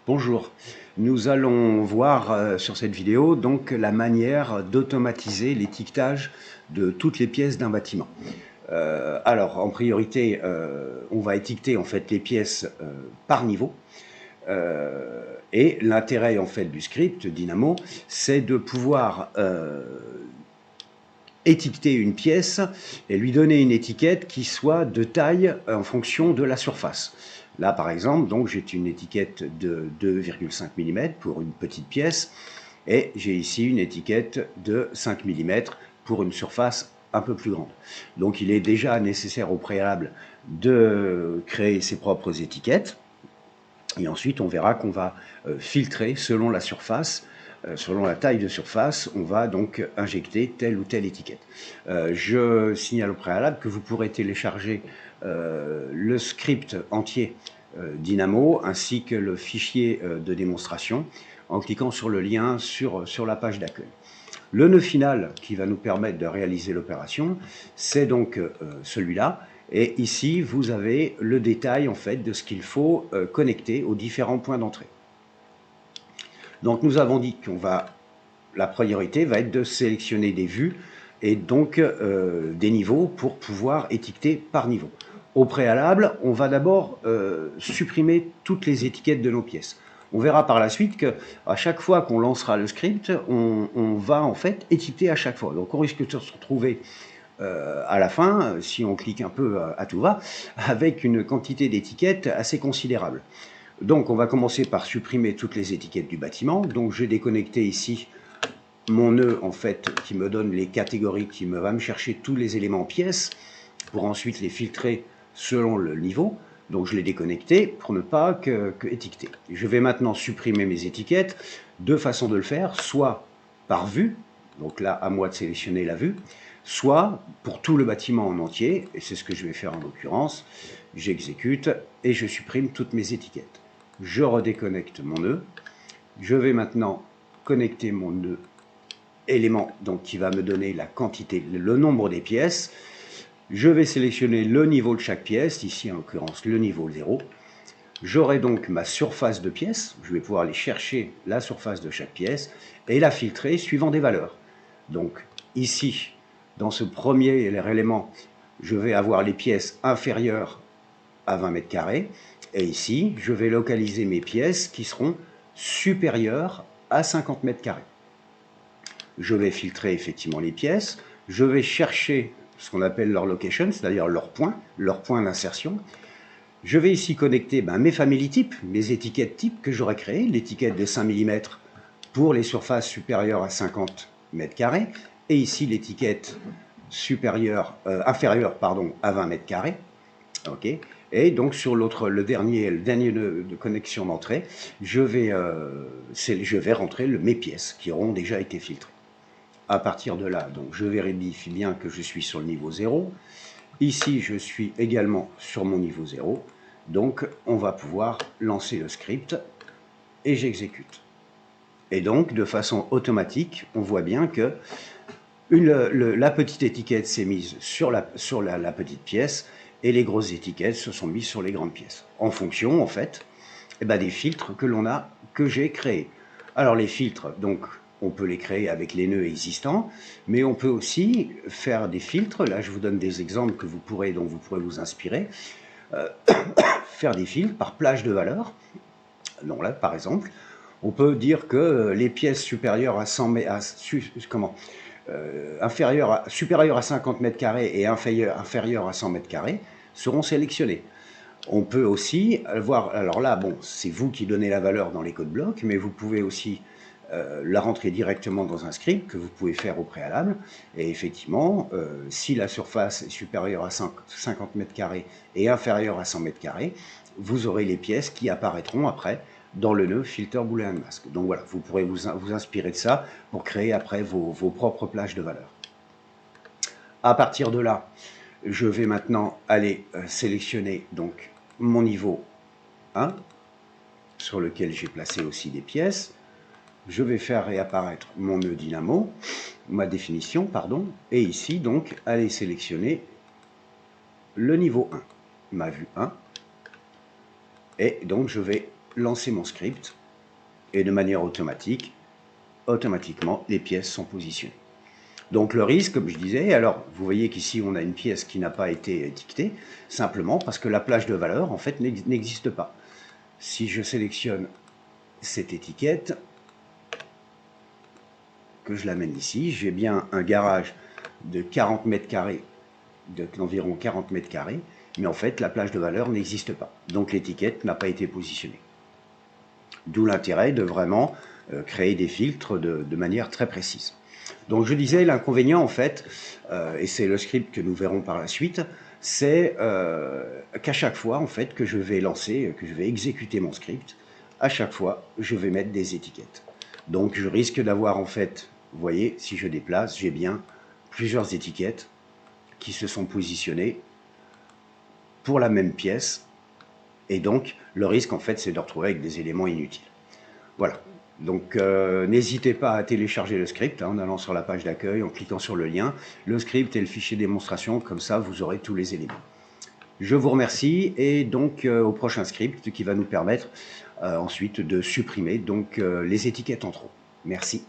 Bonjour, nous allons voir sur cette vidéo donc la manière d'automatiser l'étiquetage de toutes les pièces d'un bâtiment. Alors en priorité, on va étiqueter en fait les pièces par niveau. Et l'intérêt en fait du script Dynamo, c'est de pouvoir étiqueter une pièce et lui donner une étiquette qui soit de taille en fonction de la surface. Là, par exemple, donc j'ai une étiquette de 2,5 mm pour une petite pièce et j'ai ici une étiquette de 5 mm pour une surface un peu plus grande. Donc il est déjà nécessaire au préalable de créer ses propres étiquettes et ensuite on verra qu'on va filtrer selon la surface. Selon la taille de surface, on va donc injecter telle ou telle étiquette. Je signale au préalable que vous pourrez télécharger le script entier Dynamo ainsi que le fichier de démonstration en cliquant sur le lien sur la page d'accueil. Le nœud final qui va nous permettre de réaliser l'opération, c'est donc celui-là. Et ici, vous avez le détail en fait de ce qu'il faut connecter aux différents points d'entrée. Donc nous avons dit la priorité va être de sélectionner des vues et donc des niveaux pour pouvoir étiqueter par niveau. Au préalable, on va d'abord supprimer toutes les étiquettes de nos pièces. On verra par la suite qu'à chaque fois qu'on lancera le script, on va en fait étiqueter à chaque fois. Donc on risque de se retrouver à la fin, si on clique un peu à tout va, avec une quantité d'étiquettes assez considérable. Donc on va commencer par supprimer toutes les étiquettes du bâtiment. Donc j'ai déconnecté ici mon nœud en fait qui me donne les catégories, qui va me chercher tous les éléments pièces pour ensuite les filtrer selon le niveau. Donc je l'ai déconnecté pour ne pas que étiqueter. Je vais maintenant supprimer mes étiquettes. Deux façons de le faire, soit par vue, donc là à moi de sélectionner la vue, soit pour tout le bâtiment en entier, et c'est ce que je vais faire en l'occurrence. J'exécute et je supprime toutes mes étiquettes. Je redéconnecte mon nœud. Je vais maintenant connecter mon nœud élément donc qui va me donner la quantité, le nombre des pièces. Je vais sélectionner le niveau de chaque pièce, ici en l'occurrence le niveau 0. J'aurai donc ma surface de pièces, je vais pouvoir aller chercher la surface de chaque pièce et la filtrer suivant des valeurs. Donc ici, dans ce premier élément, je vais avoir les pièces inférieures à 20 mètres carrés et ici, je vais localiser mes pièces qui seront supérieures à 50 mètres carrés. Je vais filtrer effectivement les pièces, je vais chercher ce qu'on appelle leur location, c'est-à-dire leur point d'insertion. Je vais ici connecter mes family types, mes étiquettes types que j'aurais créées, l'étiquette de 5 mm pour les surfaces supérieures à 50 mètres carrés, et ici l'étiquette inférieure à 20 mètres carrés. Okay. Et donc sur le dernier nœud de connexion d'entrée, je vais rentrer mes pièces qui auront déjà été filtrées. À partir de là, donc, je vérifie bien que je suis sur le niveau 0. Ici, je suis également sur mon niveau 0. Donc, on va pouvoir lancer le script et j'exécute. Et donc, de façon automatique, on voit bien que la petite étiquette s'est mise sur la petite pièce et les grosses étiquettes se sont mises sur les grandes pièces. En fonction, en fait, des filtres que j'ai créés. Alors, les filtres, donc, on peut les créer avec les nœuds existants, mais on peut aussi faire des filtres. Là, je vous donne des exemples dont vous pourrez vous inspirer. Faire des filtres par plage de valeur. Donc là, par exemple, on peut dire que les pièces supérieures à 100 supérieures à 50 mètres carrés et inférieures à 100 mètres carrés seront sélectionnées. On peut aussi voir, alors là, bon, c'est vous qui donnez la valeur dans les codes blocs, mais vous pouvez aussi la rentrer directement dans un script que vous pouvez faire au préalable. Et effectivement, si la surface est supérieure à 50 mètres carrés et inférieure à 100 mètres carrés, vous aurez les pièces qui apparaîtront après dans le nœud filter boolean mask. Donc voilà, vous pourrez vous inspirer de ça pour créer après vos propres plages de valeur. À partir de là, je vais maintenant aller sélectionner donc mon niveau 1 sur lequel j'ai placé aussi des pièces. Je vais faire réapparaître mon nœud dynamo, ma définition, pardon, et ici donc aller sélectionner le niveau 1, ma vue 1, et donc je vais lancer mon script et de manière automatique, automatiquement, les pièces sont positionnées. Donc le risque, comme je disais, alors vous voyez qu'ici on a une pièce qui n'a pas été étiquetée, simplement parce que la plage de valeur en fait n'existe pas. Si je sélectionne cette étiquette, que je l'amène ici, j'ai bien un garage de 40 mètres carrés, d'environ 40 mètres carrés, mais en fait la plage de valeur n'existe pas. Donc l'étiquette n'a pas été positionnée. D'où l'intérêt de vraiment créer des filtres de manière très précise. Donc je disais, l'inconvénient en fait, et c'est le script que nous verrons par la suite, c'est qu'à chaque fois en fait que je vais lancer, que je vais exécuter mon script, à chaque fois je vais mettre des étiquettes. Donc je risque d'avoir en fait, vous voyez, si je déplace, j'ai bien plusieurs étiquettes qui se sont positionnées pour la même pièce, et donc le risque en fait c'est de retrouver avec des éléments inutiles. Voilà. Donc n'hésitez pas à télécharger le script en allant sur la page d'accueil, en cliquant sur le lien, le script et le fichier démonstration, comme ça vous aurez tous les éléments. Je vous remercie et donc au prochain script qui va nous permettre ensuite de supprimer donc les étiquettes en trop. Merci.